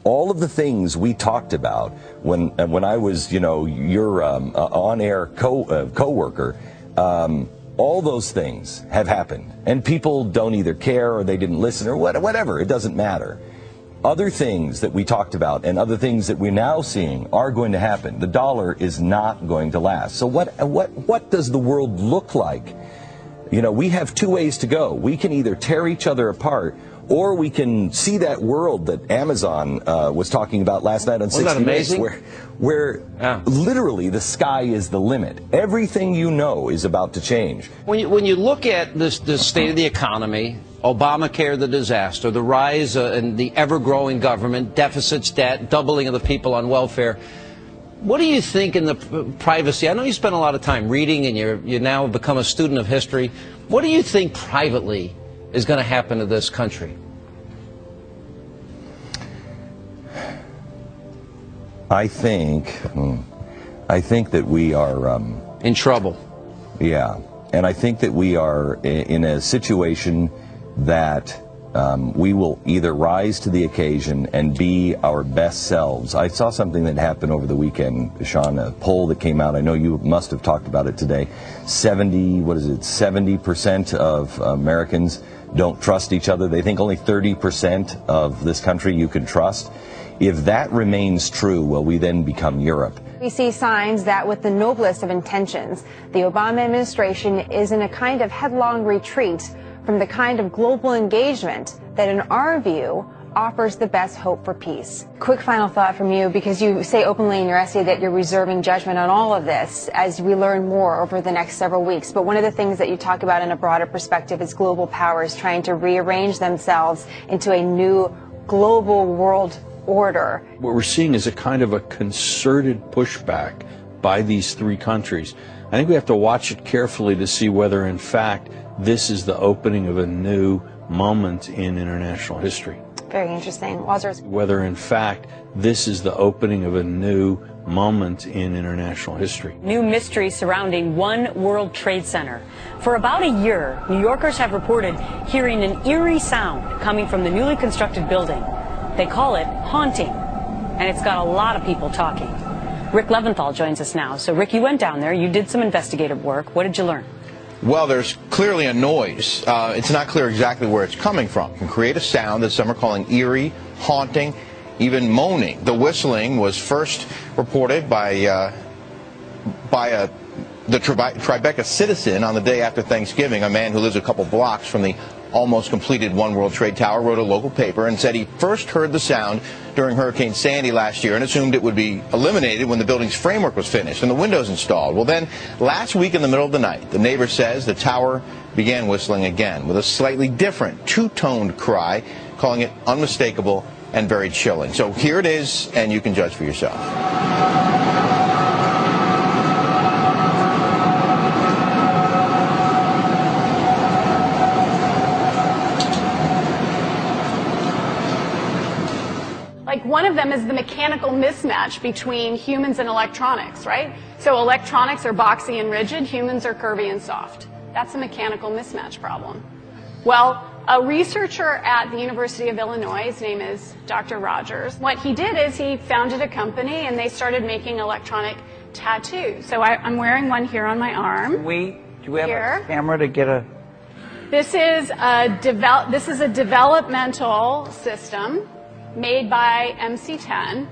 all of the things we talked about when I was, your on-air co-worker, all those things have happened, and people don't either care or they didn't listen or whatever. It doesn't matter. Other things that we talked about and other things that we're now seeing are going to happen. The dollar is not going to last. So what does the world look like? We have two ways to go. We can either tear each other apart, or we can see that world that Amazon was talking about last night on 60 Minutes, where literally the sky is the limit. Everything you know is about to change. When you look at the state of the economy, Obamacare, the disaster, the rise in the ever-growing government, deficits, debt, doubling of the people on welfare, what do you think in the privacy? I know you spend a lot of time reading, and you now become a student of history. What do you think privately is going to happen to this country? I think that we are in trouble. Yeah, and I think that we are in a situation that we will either rise to the occasion and be our best selves. I saw something that happened over the weekend, Sean, a poll that came out. I know you must have talked about it today. 70% of Americans don't trust each other. They think only 30% of this country you can trust. If that remains true, will we then become Europe? We see signs that with the noblest of intentions, the Obama administration is in a kind of headlong retreat from the kind of global engagement that, in our view, offers the best hope for peace. Quick final thought from you, because you say openly in your essay that you're reserving judgment on all of this as we learn more over the next several weeks. But one of the things that you talk about in a broader perspective is global powers trying to rearrange themselves into a new global world order. What we're seeing is a kind of a concerted pushback by these three countries. I think we have to watch it carefully to see whether, in fact, this is the opening of a new moment in international history. Very interesting. Walter. Whether, in fact, this is the opening of a new moment in international history. New mystery surrounding One World Trade Center. For about a year, New Yorkers have reported hearing an eerie sound coming from the newly constructed building. They call it haunting, and it's got a lot of people talking. Rick Leventhal joins us now. So, Rick, you went down there. You did some investigative work. What did you learn? Well, there's clearly a noise. It's not clear exactly where it's coming from. It can create a sound that some are calling eerie, haunting, even moaning. The whistling was first reported by the Tribeca citizen on the day after Thanksgiving. A man who lives a couple blocks from the almost completed One World Trade Tower wrote a local paper and said he first heard the sound during Hurricane Sandy last year and assumed it would be eliminated when the building's framework was finished and the windows installed. Well, then, last week in the middle of the night, the neighbor says the tower began whistling again with a slightly different two-toned cry, calling it unmistakable and very chilling. So here it is, and you can judge for yourself. One of them is the mechanical mismatch between humans and electronics, right? So electronics are boxy and rigid, humans are curvy and soft. That's a mechanical mismatch problem. Well, a researcher at the University of Illinois, his name is Dr. Rogers, what he did is he founded a company and they started making electronic tattoos. So I'm wearing one here on my arm. Do we have a camera to get a... This is a developmental system made by MC10,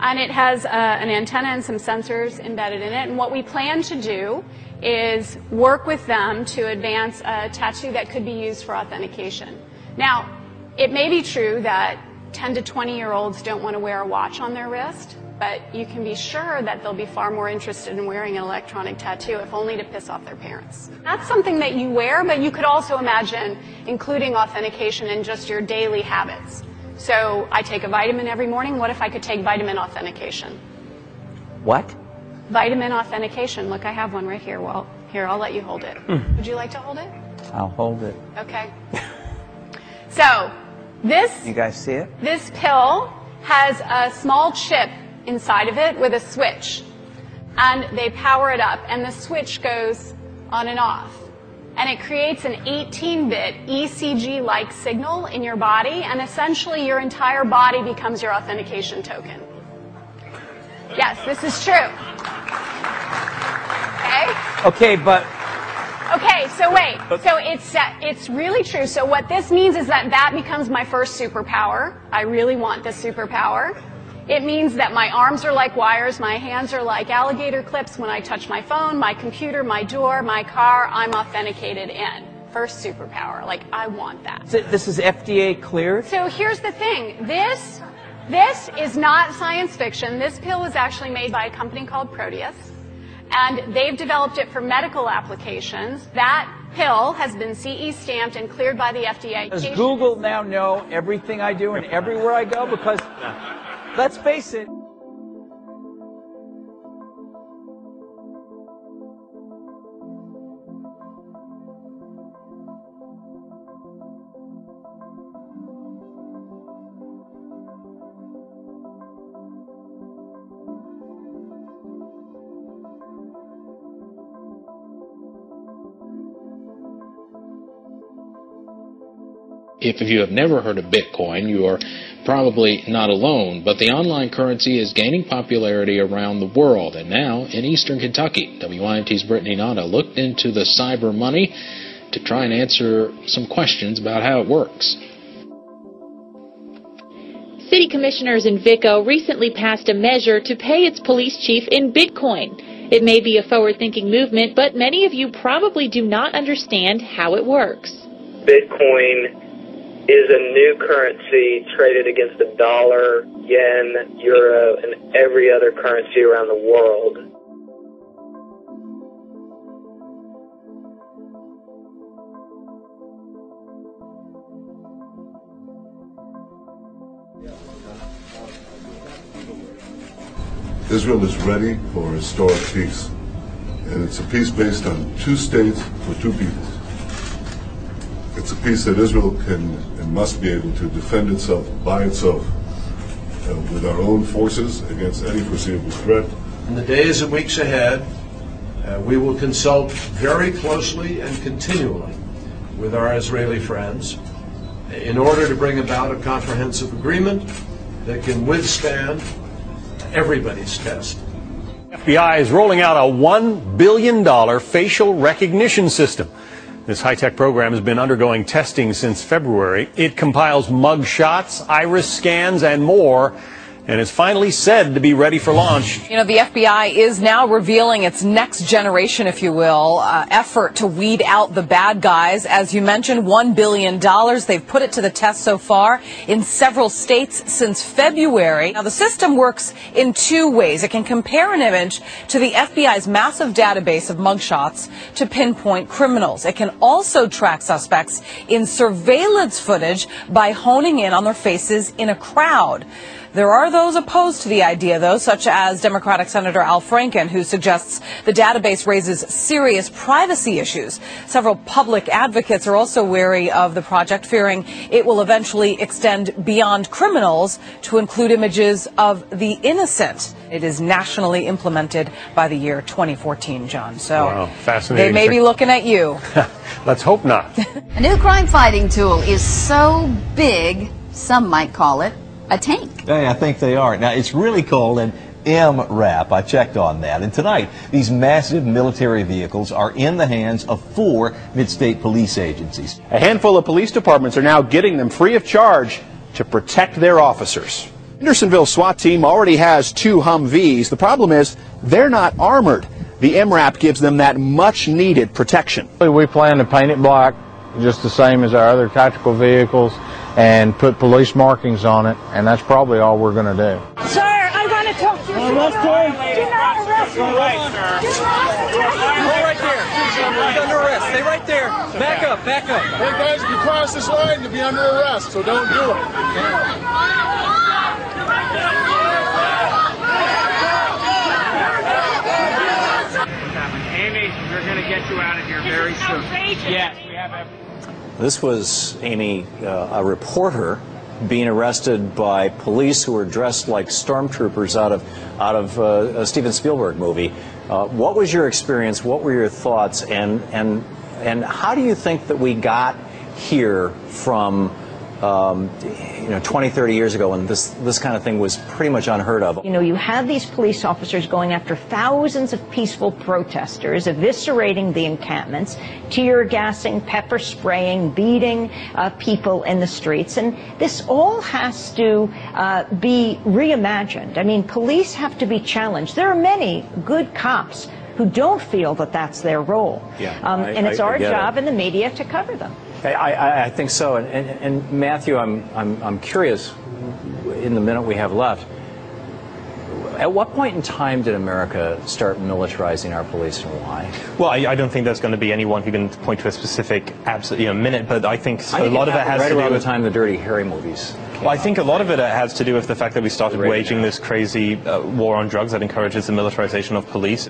and it has an antenna and some sensors embedded in it. And what we plan to do is work with them to advance a tattoo that could be used for authentication. Now, it may be true that 10 to 20-year-olds don't want to wear a watch on their wrist, but you can be sure that they'll be far more interested in wearing an electronic tattoo, if only to piss off their parents. That's something that you wear, but you could also imagine including authentication in just your daily habits. So I take a vitamin every morning. What if I could take vitamin authentication? What? Vitamin authentication. Look, I have one right here. Well, here, I'll let you hold it. Would you like to hold it? I'll hold it. Okay. So this... You guys see it? This pill has a small chip inside of it with a switch. And they power it up, and the switch goes on and off. and it creates an 18-bit ECG-like signal in your body, and essentially your entire body becomes your authentication token. Yes, this is true. Okay? Okay, but... Okay, so wait. So it's really true. So what this means is that becomes my first superpower. I really want this superpower. It means that my arms are like wires, my hands are like alligator clips. When I touch my phone, my computer, my door, my car, I'm authenticated in. First superpower. Like, I want that. This is FDA cleared? So here's the thing. This is not science fiction. This pill was actually made by a company called Proteus, and they've developed it for medical applications. That pill has been CE stamped and cleared by the FDA. Does Google now know everything I do and everywhere I go? Because, let's face it. If you have never heard of Bitcoin, you are probably not alone, but the online currency is gaining popularity around the world, and now in eastern Kentucky. WINT's Brittany Nada looked into the cyber money to try and answer some questions about how it works. City commissioners in Vico recently passed a measure to pay its police chief in Bitcoin. It may be a forward-thinking movement, but many of you probably do not understand how it works. Bitcoin is a new currency traded against the dollar, yen, euro, and every other currency around the world. Israel is ready for historic peace, and it's a peace based on 2 states for 2 peoples. It's a peace that Israel can and must be able to defend itself by itself with our own forces against any foreseeable threat. In the days and weeks ahead, we will consult very closely and continually with our Israeli friends in order to bring about a comprehensive agreement that can withstand everybody's test. FBI is rolling out a $1 billion facial recognition system. This high-tech program has been undergoing testing since February. It compiles mug shots, iris scans, and more, and is finally said to be ready for launch. You know, the FBI is now revealing its next generation, if you will, effort to weed out the bad guys. As you mentioned, $1 billion. They've put it to the test so far in several states since February. Now, the system works in 2 ways. It can compare an image to the FBI's massive database of mugshots to pinpoint criminals. It can also track suspects in surveillance footage by honing in on their faces in a crowd. There are those opposed to the idea, though, such as Democratic Senator Al Franken, who suggests the database raises serious privacy issues. Several public advocates are also wary of the project, fearing it will eventually extend beyond criminals to include images of the innocent. It is nationally implemented by the year 2014, John. So wow, fascinating. They may be looking at you. Let's hope not. A new crime fighting tool is so big, some might call it a tank. Hey, I think they are. Now, it's really called an MRAP. I checked on that. And tonight, these massive military vehicles are in the hands of 4 mid-state police agencies. A handful of police departments are now getting them free of charge to protect their officers. Hendersonville SWAT team already has 2 Humvees. The problem is they're not armored. The MRAP gives them that much-needed protection. We plan to paint it black, just the same as our other tactical vehicles, and put police markings on it, and that's probably all we're going to do. Sir, I want to talk to you. Do not arrest me. Go right there. He's under arrest. Stay right there. Back up, back up. Hey guys, if you cross this line, you'll be under arrest, so don't do it. Amy, we're going to get you out of here very soon. Yes, we have everything. This was, Amy, a reporter being arrested by police who were dressed like stormtroopers out of a Steven Spielberg movie. What was your experience? What were your thoughts? And And how do you think that we got here from 20, 30 years ago when this kind of thing was pretty much unheard of? You know, you have these police officers going after thousands of peaceful protesters, eviscerating the encampments, tear gassing, pepper spraying, beating people in the streets. And this all has to be reimagined. I mean, police have to be challenged. There are many good cops who don't feel that that's their role. Yeah, and it's our job in the media to cover them. I think so. And Matthew, I'm curious, in the minute we have left, at what point in time did America start militarizing our police, and why? Well, I don't think there's going to be anyone who can point to a specific minute, but I think a lot of it has to do with around the time the Dirty Harry movies. Well, I think a lot of it has to do with the fact that we started waging this crazy war on drugs that encourages the militarization of police.